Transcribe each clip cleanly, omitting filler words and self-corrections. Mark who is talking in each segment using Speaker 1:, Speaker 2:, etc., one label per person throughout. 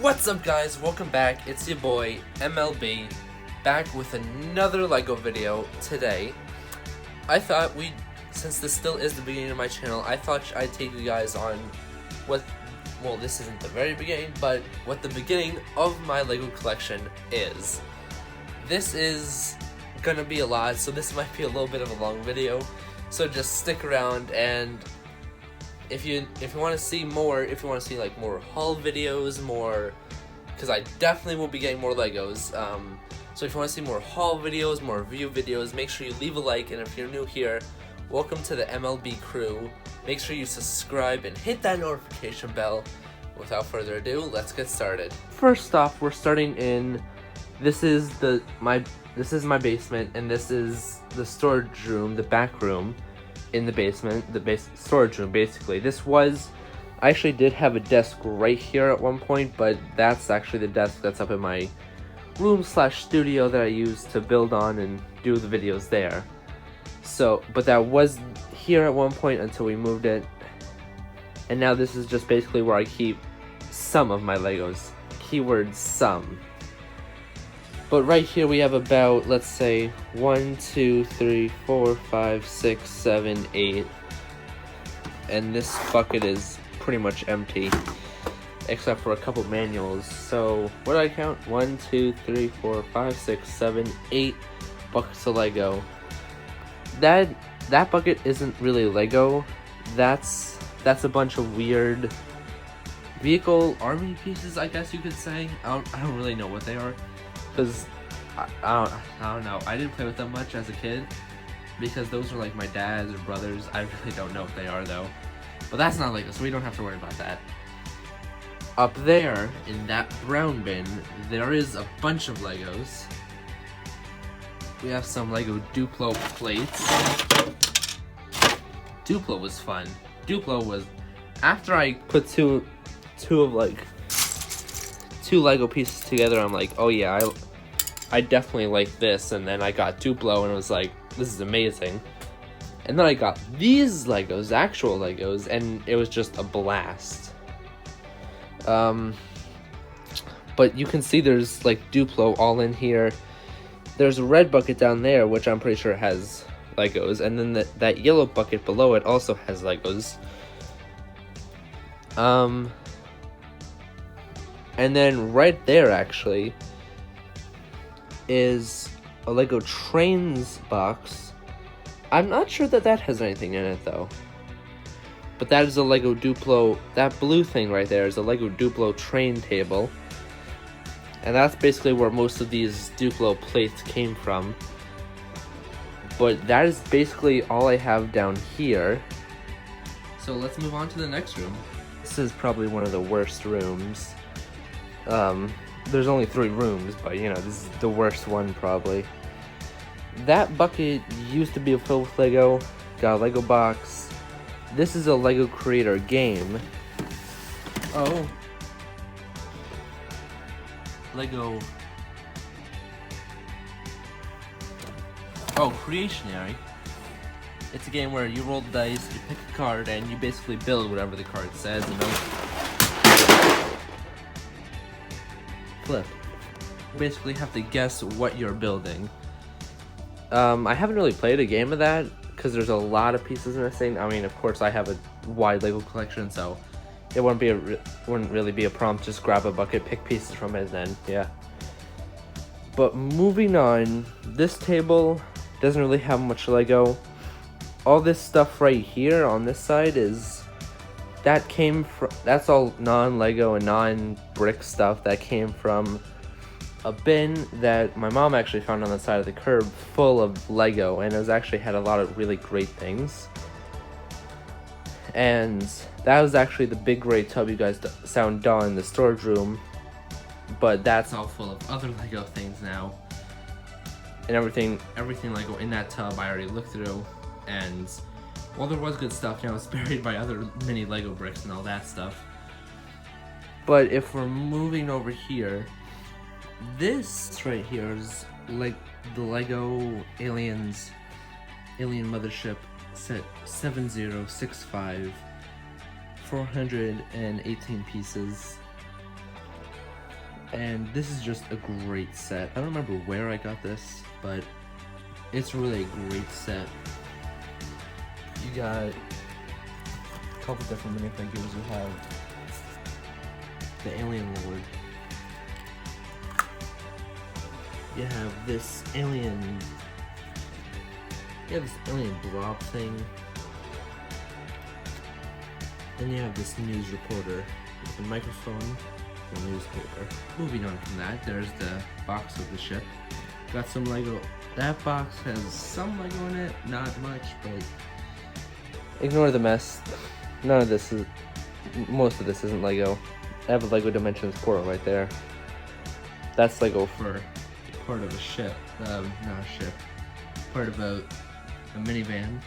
Speaker 1: What's up, guys? Welcome back. It's your boy MLB back with another LEGO video today. I thought since this still is the beginning of my channel, I thought I'd take you guys on this isn't the very beginning, but what the beginning of my LEGO collection is. This is gonna be a lot, so this might be a little bit of a long video, so just stick around. And if you want to see more, if you want to see like more haul videos, because I definitely will be getting more Legos. So if you want to see more haul videos, more review videos, make sure you leave a like. And if you're new here, welcome to the MLB crew. Make sure you subscribe and hit that notification bell. Without further ado, let's get started. First off, we're starting in. This is my basement, and this is the storage room, the back room. In the basement, storage room, basically. I actually did have a desk right here at one point, but that's actually the desk that's up in my room/studio that I use to build on and do the videos there. So, but that was here at one point until we moved it. And now this is just basically where I keep some of my Legos. Keyword some. But right here we have about, let's say, 1, 2, 3, 4, 5, 6, 7, 8. And this bucket is pretty much empty, except for a couple manuals. So, what did I count? 1, 2, 3, 4, 5, 6, 7, 8 buckets of Lego. That bucket isn't really Lego. That's a bunch of weird vehicle army pieces, I guess you could say. I don't really know what they are. Because, I don't know, I didn't play with them much as a kid, because those are like my dad's or brother's. I really don't know what they are though, but that's not Lego, so we don't have to worry about that. Up there, in that brown bin, there is a bunch of Legos. We have some Lego Duplo plates. Duplo was fun. Duplo was, after I put two Lego pieces together, I'm like, oh yeah, I definitely like this. And then I got Duplo and it was like, this is amazing. And then I got these Legos, actual Legos, and it was just a blast. But you can see there's like Duplo all in here. There's a red bucket down there, which I'm pretty sure has Legos, and then that yellow bucket below it also has Legos. And then right there, actually, is a Lego Trains box. I'm not sure that has anything in it, though. But that is a Lego Duplo. That blue thing right there is a Lego Duplo train table. And that's basically where most of these Duplo plates came from. But that is basically all I have down here. So let's move on to the next room. This is probably one of the worst rooms. There's only 3 rooms, but you know, this is the worst one probably. That bucket used to be filled with Lego. Got a Lego box. This is a Lego Creator game. Oh. Lego. Oh, Creationary. It's a game where you roll the dice, you pick a card, and you basically build whatever the card says, you know? Flip. You basically have to guess what you're building. I haven't really played a game of that, because there's a lot of pieces missing. I mean, of course, I have a wide Lego collection, so it wouldn't really be a problem. Just grab a bucket, pick pieces from it, and then, yeah. But moving on, this table doesn't really have much Lego. All this stuff right here on this side that's all non-Lego and non-brick stuff that came from a bin that my mom actually found on the side of the curb full of Lego, and it actually had a lot of really great things. And that was actually the big gray tub you guys saw in the storage room, but that's all full of other Lego things now. And everything Lego in that tub I already looked through, and well, there was good stuff, you know, it's buried by other mini Lego bricks and all that stuff. But if we're moving over here, this right here is like the Lego Alien Mothership set 7065, 418 pieces. And this is just a great set. I don't remember where I got this, but it's really a great set. You got a couple different minifigures. You have the Alien Lord. You have this alien. You have this alien blob thing. Then you have this news reporter with a microphone and a newspaper. Moving on from that, there's the box of the ship. Got some Lego. That box has some Lego in it, not much, but ignore the mess. None of this is. Most of this isn't Lego. I have a Lego Dimensions portal right there. That's Lego for part of a ship. Not a ship. Part of a minivan.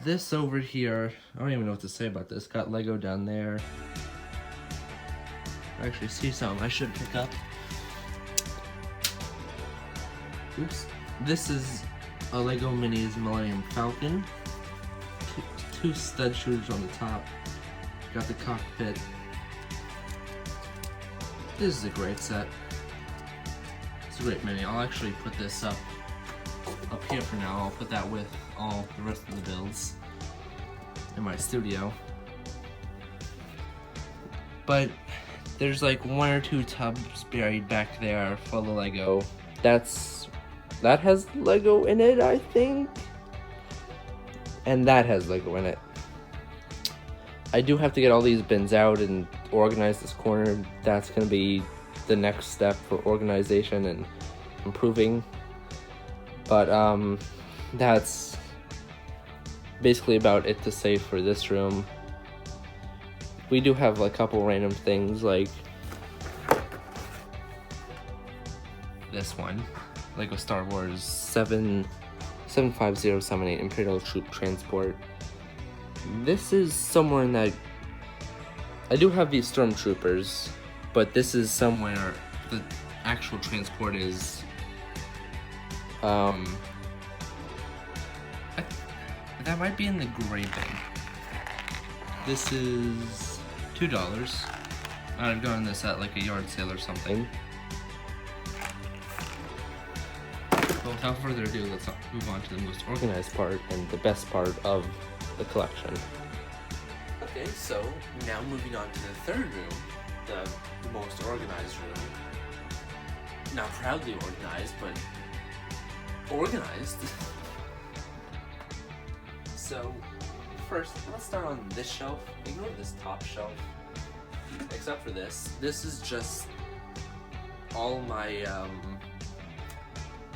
Speaker 1: This over here, I don't even know what to say about this. Got Lego down there. I actually see something I should pick up. Oops. This is a Lego Minis Millennium Falcon. Two stud shooters on the top. Got the cockpit. This is a great set. It's a great mini. I'll actually put this up here for now. I'll put that with all the rest of the builds in my studio. But there's like one or two tubs buried back there full of Lego. That has Lego in it, I think. And that has Lego in it. I do have to get all these bins out and organize this corner. That's gonna be the next step for organization and improving. But that's basically about it to say for this room. We do have a couple random things like this one, Lego Star Wars 75078 Imperial Troop Transport. This is somewhere in that I do have these stormtroopers, but this is somewhere the actual transport is. That might be in the gray bin. This is $2. I've gotten this at like a yard sale or something. But without further ado, let's move on to the most organized part and the best part of the collection. Okay, so now moving on to the third room, the most organized room. Not proudly organized, but organized. So first, let's start on this shelf. Ignore this top shelf, except for this. This is just all my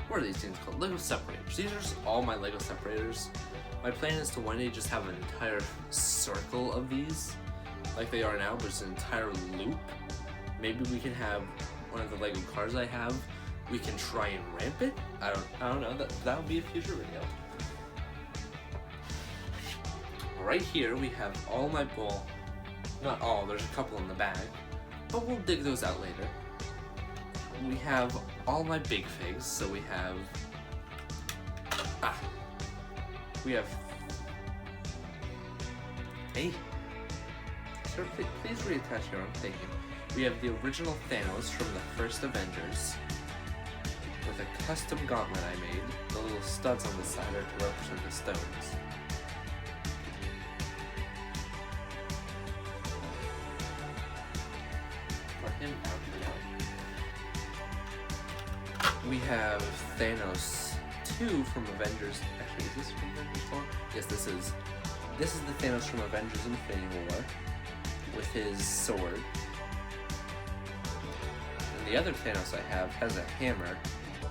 Speaker 1: what are these things called? Lego separators. These are just all my Lego separators. My plan is to one day just have an entire circle of these, like they are now, but just an entire loop. Maybe we can have one of the Lego cars I have. We can try and ramp it. I don't know. That would be a future video. Right here we have all my, well, not all. There's a couple in the bag, but we'll dig those out later. We have all my big figs. So we have. Hey, sir, please reattach your arm. Thank you. We have the original Thanos from the first Avengers with a custom gauntlet I made. The little studs on the side are to represent the stones. For him out. We have Thanos 2 from Avengers. Actually, is this from Avengers 4? Yes, this is. This is the Thanos from Avengers Infinity War with his sword. And the other Thanos I have has a hammer.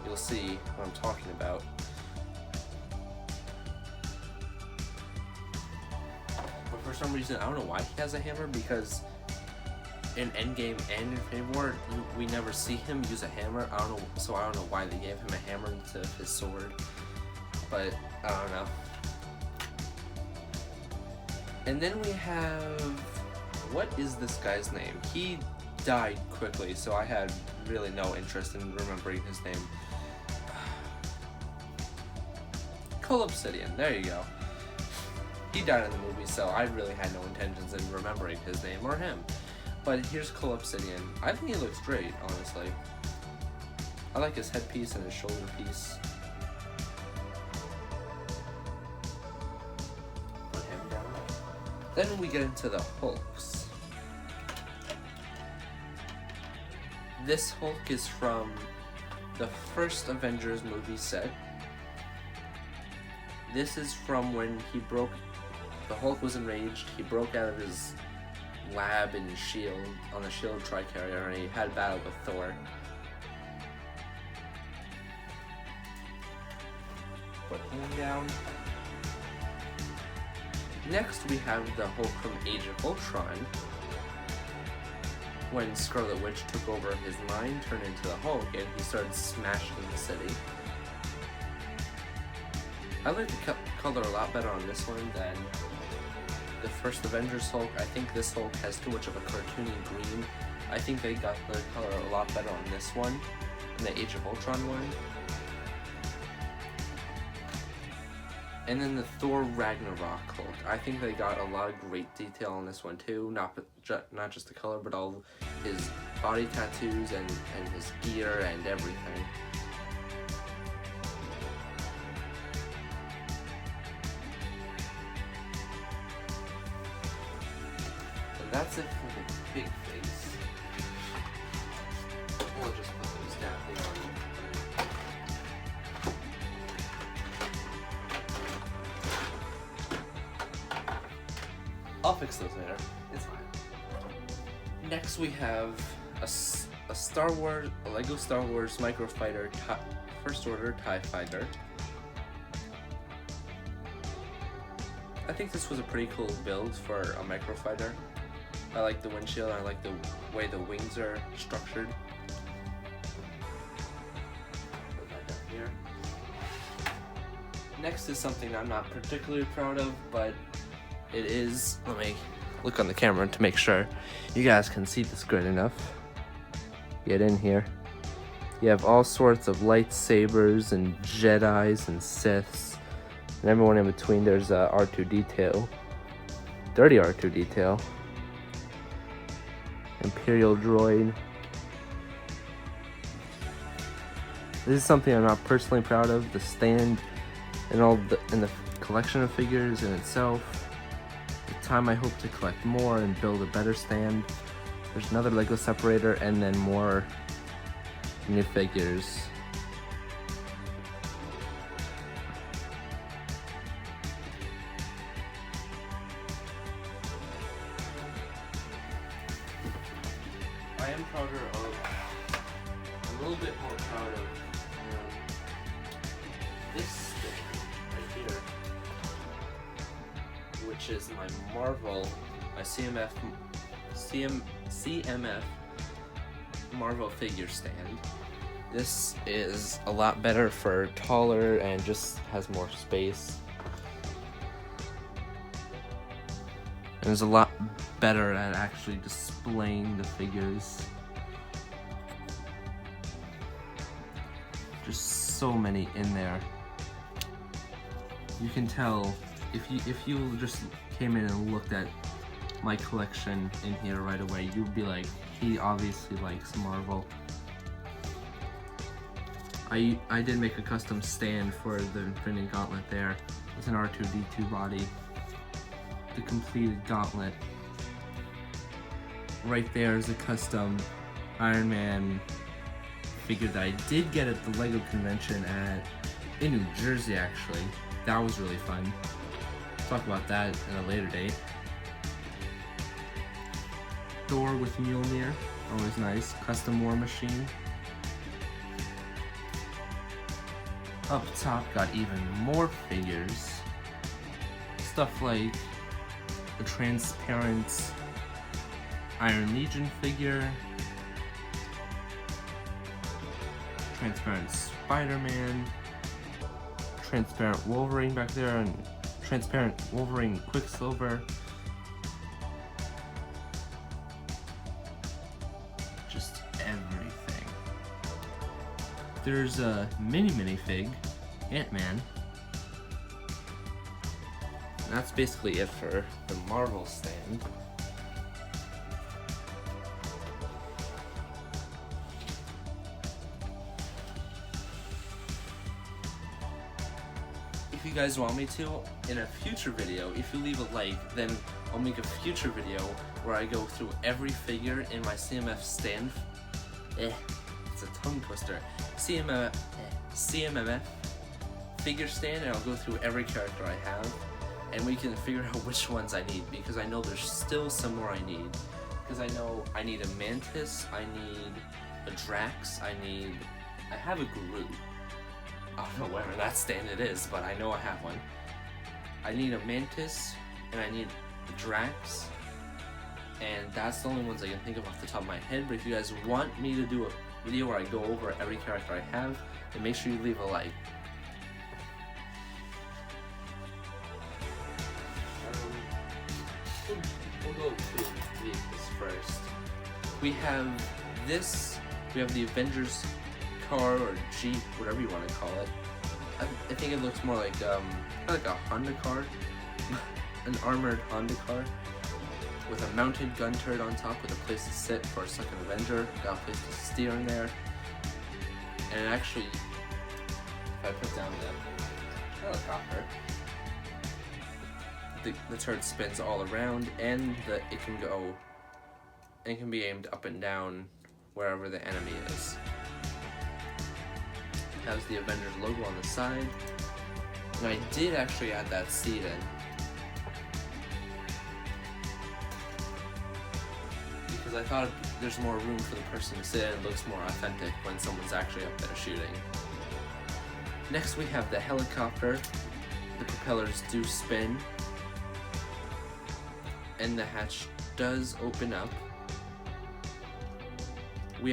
Speaker 1: You'll see what I'm talking about. But for some reason, I don't know why he has a hammer, because in Endgame and Infinity War, we never see him use a hammer. I don't know why they gave him a hammer instead of his sword. But I don't know. And then we have, what is this guy's name? He died quickly, so I had really no interest in remembering his name. Cole Obsidian, there you go. He died in the movie, so I really had no intentions in remembering his name or him. But here's Cole Obsidian. I think he looks great, honestly. I like his headpiece and his shoulder piece. Put him down. Then we get into the Hulks. This Hulk is from the first Avengers movie set. This is from when the Hulk was enraged, he broke out of his lab in S.H.I.E.L.D. on the S.H.I.E.L.D. Tricarrier, and he had a battle with Thor. Put him down. Next we have the Hulk from Age of Ultron. When Scarlet Witch took over his mind, turned into the Hulk, and he started smashing the city. I like the color a lot better on this one than the first Avengers Hulk. I think this Hulk has too much of a cartoony green. I think they got the color a lot better on this one than the Age of Ultron one. And then the Thor Ragnarok Hulk. I think they got a lot of great detail on this one too. Not just the color, but all his body tattoos and his gear and everything. And that's it for the big face. We'll just put those down here. I'll fix those later. It's fine. Next we have a Lego Star Wars Microfighter First Order TIE Fighter. I think this was a pretty cool build for a Microfighter. I like the windshield, I like the way the wings are structured. Put that down here. Next is something I'm not particularly proud of, but it is, let me look on the camera to make sure you guys can see this good enough. Get in here. You have all sorts of lightsabers and Jedis and Siths and everyone in between. There's R2-D2, dirty R2-D2, Imperial droid. This is something I'm not personally proud of. The stand and the collection of figures in itself. Time I hope to collect more and build a better stand. There's another Lego separator and then more new figures. I am prouder of, a little bit more proud of this thing right here, which is my CMF Marvel figure stand. This is a lot better for taller and just has more space. And it's a lot better at actually displaying the figures. Just so many in there. You can tell if you just came in and looked at my collection in here right away, you'd be like, he obviously likes Marvel. I did make a custom stand for the Infinity Gauntlet there. It's an R2-D2 body. The completed gauntlet. Right there is a custom Iron Man figure that I did get at the LEGO convention in New Jersey actually. That was really fun. Talk about that in a later date. Thor with Mjolnir, always nice. Custom War Machine. Up top got even more figures. Stuff like the transparent Iron Legion figure, transparent Spider-Man, transparent Wolverine back there, and transparent Wolverine Quicksilver. Just everything. There's a minifig, Ant-Man. That's basically it for the Marvel stand. you guys want me to, in a future video, if you leave a like, then I'll make a future video where I go through every figure in my CMF stand. It's a tongue twister. CMMF figure stand, and I'll go through every character I have, and we can figure out which ones I need, because I know there's still some more I need. Because I know I need a Mantis, I need a Drax, I have a Groot. I don't know where that stand it is, but I know I have one. I need a Mantis, and I need a Drax, and that's the only ones I can think of off the top of my head. But if you guys want me to do a video where I go over every character I have, then make sure you leave a like. We'll go through vehicles first. We have the Avengers Car or Jeep, whatever you want to call it. I think it looks more like a Honda car, an armored Honda car with a mounted gun turret on top with a place to sit for a second Avenger. Got a place to steer in there, and actually, if I put down the helicopter, the turret spins all around, and it can be aimed up and down wherever the enemy is. Has the Avengers logo on the side, and I did actually add that seat in because I thought there's more room for the person to sit in. It looks more authentic when someone's actually up there shooting. Next we have the helicopter. The propellers do spin, and the hatch does open up. We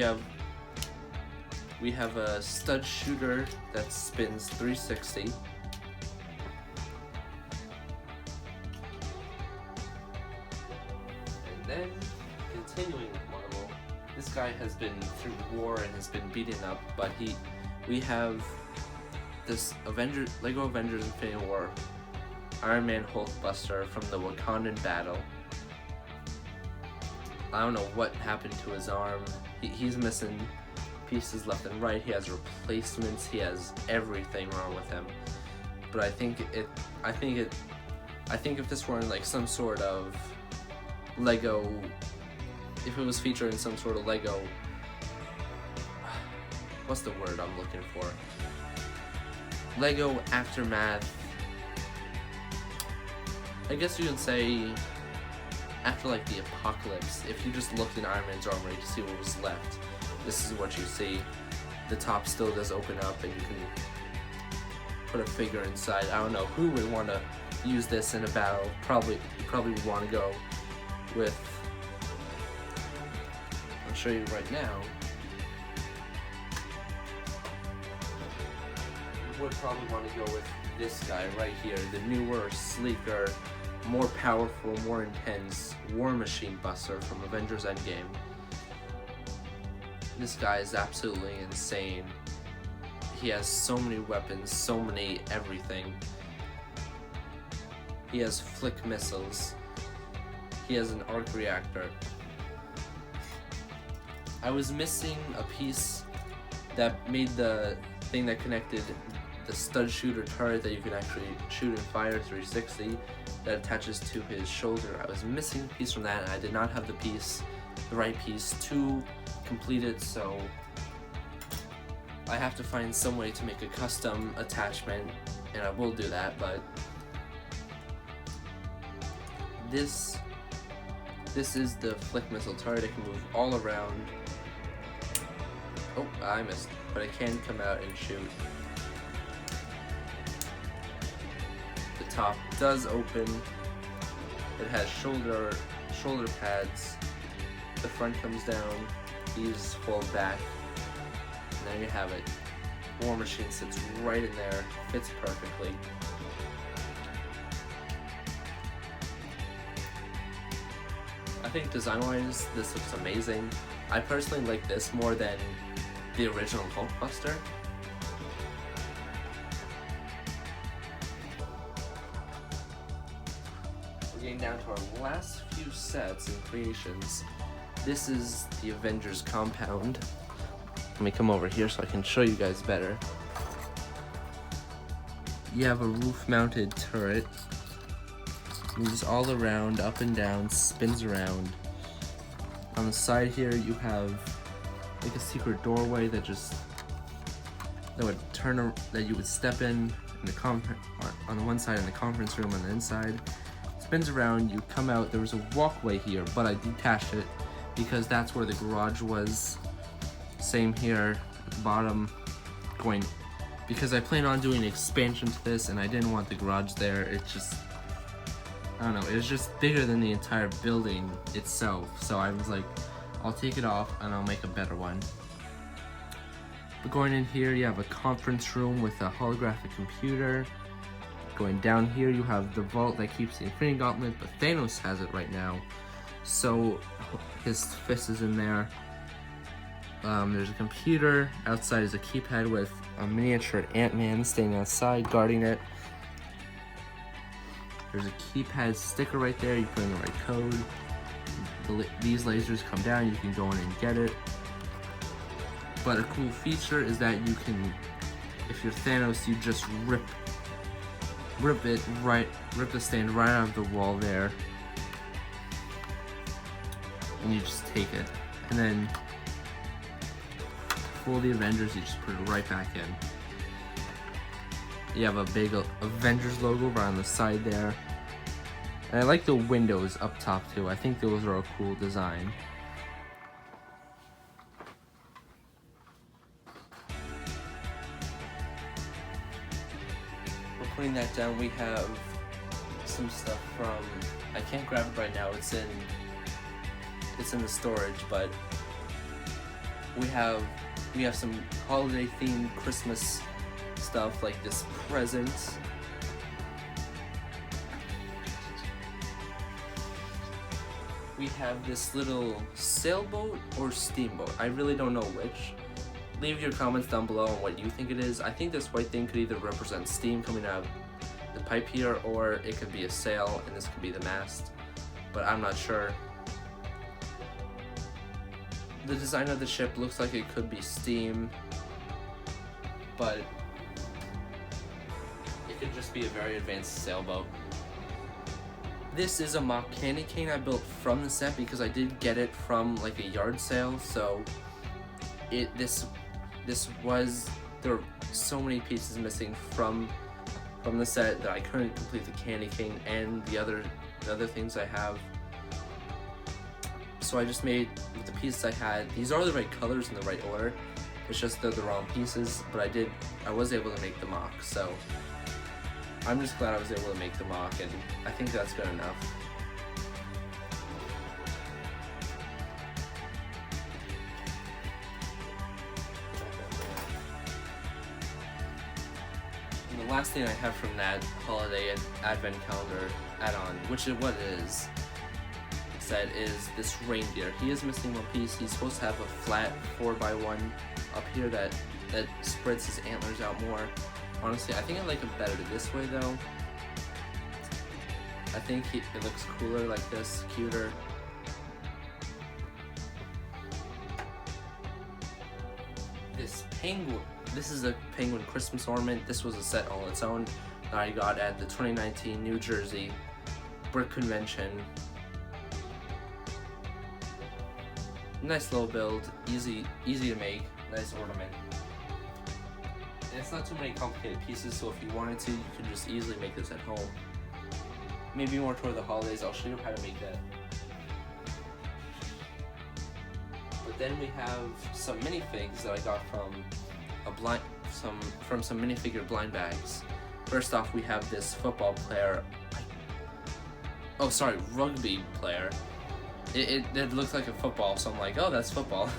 Speaker 1: have a stud shooter that spins 360. And then, continuing with Marvel, this guy has been through war and has been beaten up, but we have this Lego Avengers Infinity War Iron Man Hulkbuster from the Wakandan battle. I don't know what happened to his arm. He's missing pieces left and right. He has replacements. He has everything wrong with him. But I think if this were in like some sort of Lego, if it was featured in some sort of Lego, what's the word I'm looking for? Lego Aftermath. I guess you can say after like the apocalypse, if you just looked in Iron Man's armor to see what was left, this is what you see. The top still does open up and you can put a figure inside. I don't know who would want to use this in a battle. Probably would want to go with, I'll show you right now. Would probably want to go with this guy right here, the newer, sleeker, more powerful, more intense War Machine Buster from Avengers Endgame. This guy is absolutely insane. He has so many weapons, so many everything. He has flick missiles. He has an arc reactor. I was missing a piece that made the thing that connected the stud shooter turret that you can actually shoot and fire 360 that attaches to his shoulder. I was missing a piece from that, and I did not have the right piece to complete it, so I have to find some way to make a custom attachment, and I will do that. But this is the flick missile turret. It can move all around. Oh, I missed, but it can come out and shoot. The top does open. It has shoulder pads. The front comes down. These fold back. And there you have it. War Machine sits right in there. Fits perfectly. I think design-wise, this looks amazing. I personally like this more than the original Hulkbuster. We're getting down to our last few sets and creations. This is the Avengers Compound. Let me come over here so I can show you guys better. you have a roof-mounted turret. Moves all around, up and down, spins around. On the side here, you have like a secret doorway that would turn, that you would step in the on the one side, in the conference room on the inside. Spins around, you come out. There was a walkway here, but I detached it because that's where the garage was. Same here at the bottom, because I plan on doing an expansion to this and I didn't want the garage there. It's just, I don't know, it was just bigger than the entire building itself. So I was like, I'll take it off and I'll make a better one. But going in here, you have a conference room with a holographic computer. Going down here, you have the vault that keeps the Infinity Gauntlet, but Thanos has it right now. So his fist is in there. There's a computer. Outside is a keypad with a miniature Ant-Man standing outside guarding it. There's a keypad sticker right there. You put in the right code. These lasers come down. You can go in and get it. But a cool feature is that you can, if you're Thanos, you just rip the stand right out of the wall there, and you just take it. And then for the Avengers, you just put it right back in. You have a big Avengers logo right on the side there. And I like the windows up top too. I think those are a cool design. For putting that down, we have some stuff from, I can't grab it right now, it's in the storage, but we have some holiday themed Christmas stuff like this present. We have this little sailboat or steamboat. I really don't know which. Leave your comments down below on what you think it is. I think this white thing could either represent steam coming out of the pipe here, or it could be a sail and this could be the mast, but I'm not sure. The design of the ship looks like it could be steam, but it could just be a very advanced sailboat. This is a mock candy cane I built from the set because I did get it from like a yard sale, so there were so many pieces missing from the set that I couldn't complete the candy cane and the other things I have. So I just made, with the pieces I had, these are the right colors in the right order, it's just they're the wrong pieces, but I was able to make the mock, so I'm just glad I was able to make the mock, and I think that's good enough. And the last thing I have from that holiday and advent calendar add-on, which is what it is, set is this reindeer. He is missing one piece. He's supposed to have a flat 4x1 up here that spreads his antlers out more. Honestly, I think I like it better this way though. I think it looks cooler like this, cuter. This penguin, this is a penguin Christmas ornament. This was a set all its own that I got at the 2019 New Jersey Brick Convention. Nice little build, easy to make, nice ornament. And it's not too many complicated pieces, so if you wanted to, you could just easily make this at home. Maybe more toward the holidays, I'll show you how to make that. But then we have some minifigs that I got from some minifigure blind bags. First off, we have this football player. Rugby player. It looks like a football, so I'm like, oh, that's football.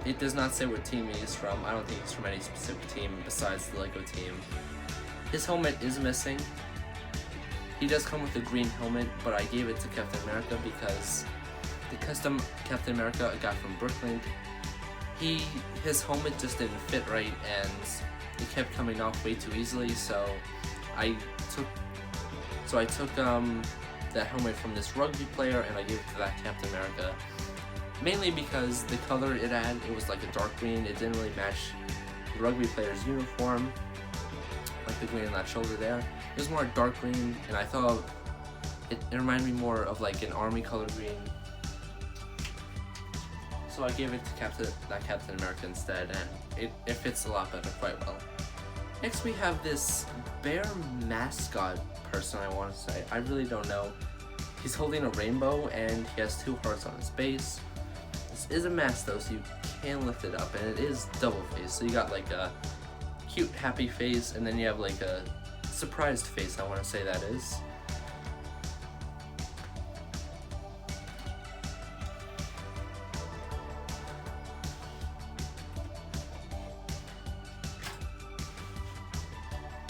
Speaker 1: It does not say what team he is from. I don't think he's from any specific team besides the Lego team. His helmet is missing. He does come with a green helmet, but I gave it to Captain America because the custom Captain America I got from Brooklyn, his helmet just didn't fit right, and it kept coming off way too easily, so I took that helmet from this Rugby Player and I gave it to that Captain America. Mainly because the color it had, it was like a dark green, it didn't really match the Rugby Player's uniform. Like like the green on that shoulder there. It was more dark green, and I thought it reminded me more of like an army color green. So I gave it to Captain America instead, and it fits a lot better, quite well. Next we have this bear mascot person, I want to say. I really don't know. He's holding a rainbow and he has 2 hearts on his base. This is a mask though, so you can lift it up, and it is double face. So you got like a cute happy face, and then you have like a surprised face, I want to say that is.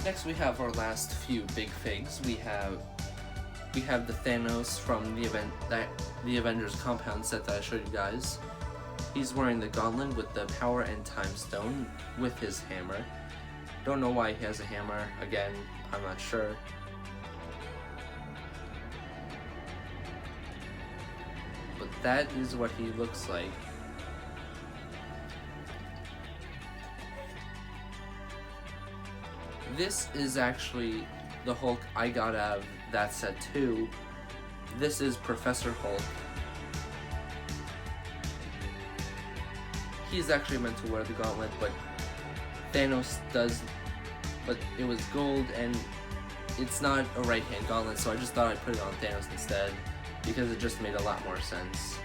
Speaker 1: Next we have our last few big figs. We have the Thanos from the Avengers Compound set that I showed you guys. He's wearing the gauntlet with the power and time stone with his hammer. Don't know why he has a hammer. Again, I'm not sure. But that is what he looks like. This is actually the Hulk I got out of that set too. This is Professor Hulk. He's actually meant to wear the gauntlet, but Thanos does, but it was gold and it's not a right-hand gauntlet, so I just thought I'd put it on Thanos instead because it just made a lot more sense.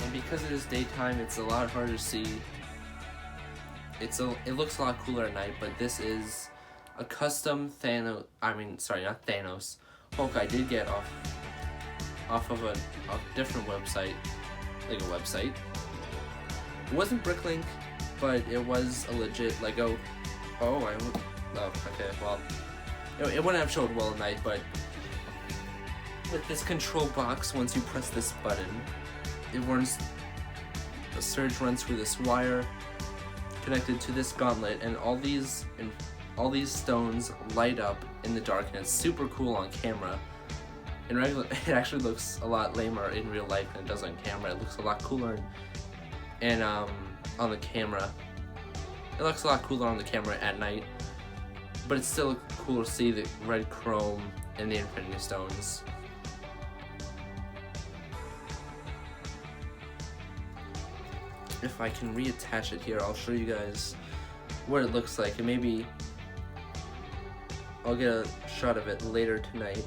Speaker 1: And because it is daytime, it's a lot harder to see. It looks a lot cooler at night, but this is a custom Thanos, not Thanos, Hulk I did get off of a different website, like a website. It wasn't Bricklink, but it was a legit Lego. Okay, well, it wouldn't have showed well at night, but with this control box, once you press this button, the surge runs through this wire connected to this gauntlet, and all these stones light up in the dark, and it's super cool on camera. It actually looks a lot lamer in real life than it does on camera. It looks a lot cooler and on the camera. It looks a lot cooler on the camera at night, but it's still cool to see the red chrome and the Infinity Stones. If I can reattach it here, I'll show you guys what it looks like, and maybe I'll get a shot of it later tonight.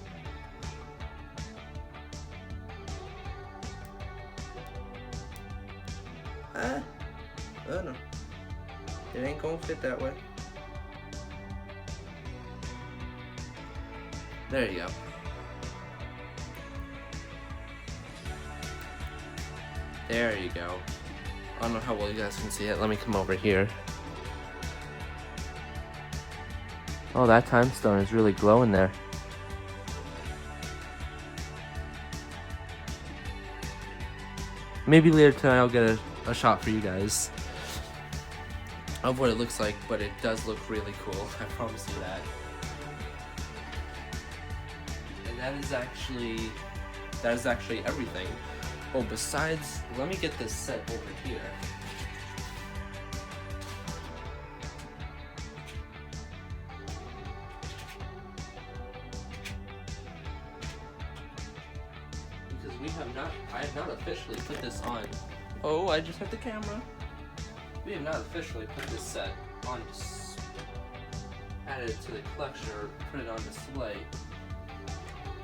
Speaker 1: Oh no, it ain't gonna fit that way. There you go. There you go. I don't know how well you guys can see it. Let me come over here. Oh, that time stone is really glowing there. Maybe later tonight I'll get a shot for you guys of what it looks like, but it does look really cool. I promise you that. And that is actually everything. Oh, besides, let me get this set over here. Because I have not officially put this on. Oh, I just hit the camera. We have not officially put this set on, added it to the collection or put it on display.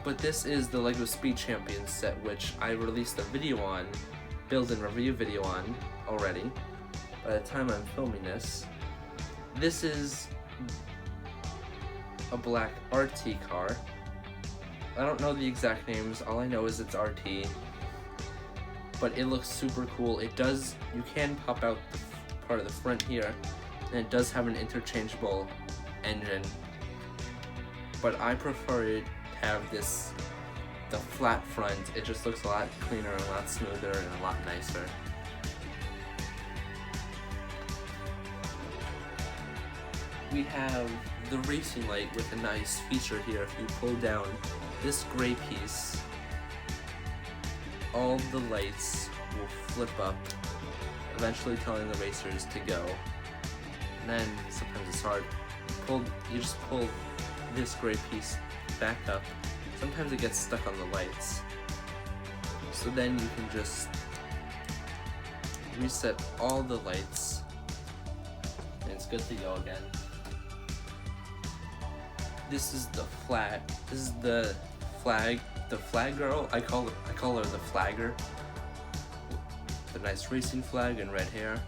Speaker 1: But this is the LEGO Speed Champions set, which I released a video on, build and review video on already, by the time I'm filming this. This is a black Arty Car. I don't know the exact names, all I know is it's Arty. But it looks super cool. You can pop out the part of the front here, and it does have an interchangeable engine. But I prefer it to have the flat front. It just looks a lot cleaner, a lot smoother, and a lot nicer. We have the racing light with a nice feature here. If you pull down this gray piece, all the lights will flip up, eventually telling the racers to go. And then sometimes it's hard. You just pull this gray piece back up. Sometimes it gets stuck on the lights. So then you can just reset all the lights and it's good to go again. This is the flag. This is the flag girl. I call her the flagger. The nice racing flag and red hair.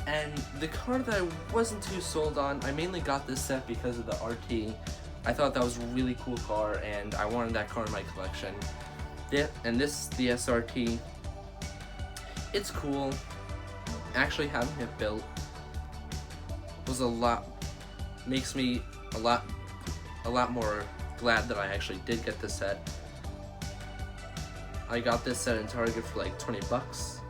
Speaker 1: And the car that I wasn't too sold on, I mainly got this set because of the Arty. I thought that was a really cool car and I wanted that car in my collection. Yeah, and this, the SRT, it's cool. Actually having it built was makes me a lot more glad that I actually did get this set. I got this set in Target for like 20 bucks.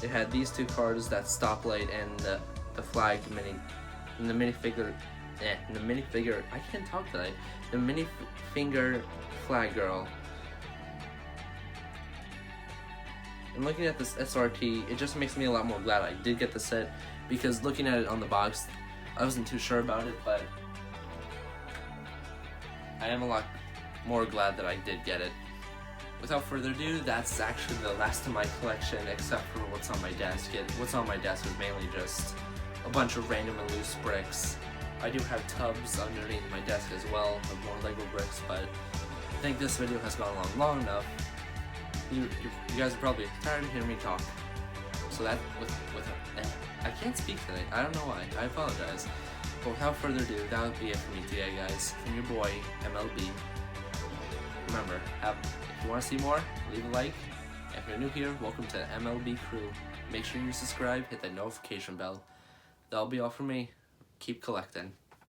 Speaker 1: It had these two cars, that stoplight and the flag mini, and the minifigure. The minifigure. I can't talk today. The minifinger flag girl. And looking at this SRT, it just makes me a lot more glad I did get the set, because looking at it on the box, I wasn't too sure about it, but I am a lot more glad that I did get it. Without further ado, that's actually the last of my collection, except for what's on my desk. What's on my desk is mainly just a bunch of random and loose bricks. I do have tubs underneath my desk as well of more Lego bricks, but I think this video has gone on long enough. You guys are probably tired of hearing me talk. So that, I can't speak today. I don't know why. I apologize. But without further ado, that would be it for me today, guys. From your boy, MLB. Remember, if you want to see more, leave a like. If you're new here, welcome to the MLB crew. Make sure you subscribe, hit that notification bell. That'll be all from me. Keep collecting.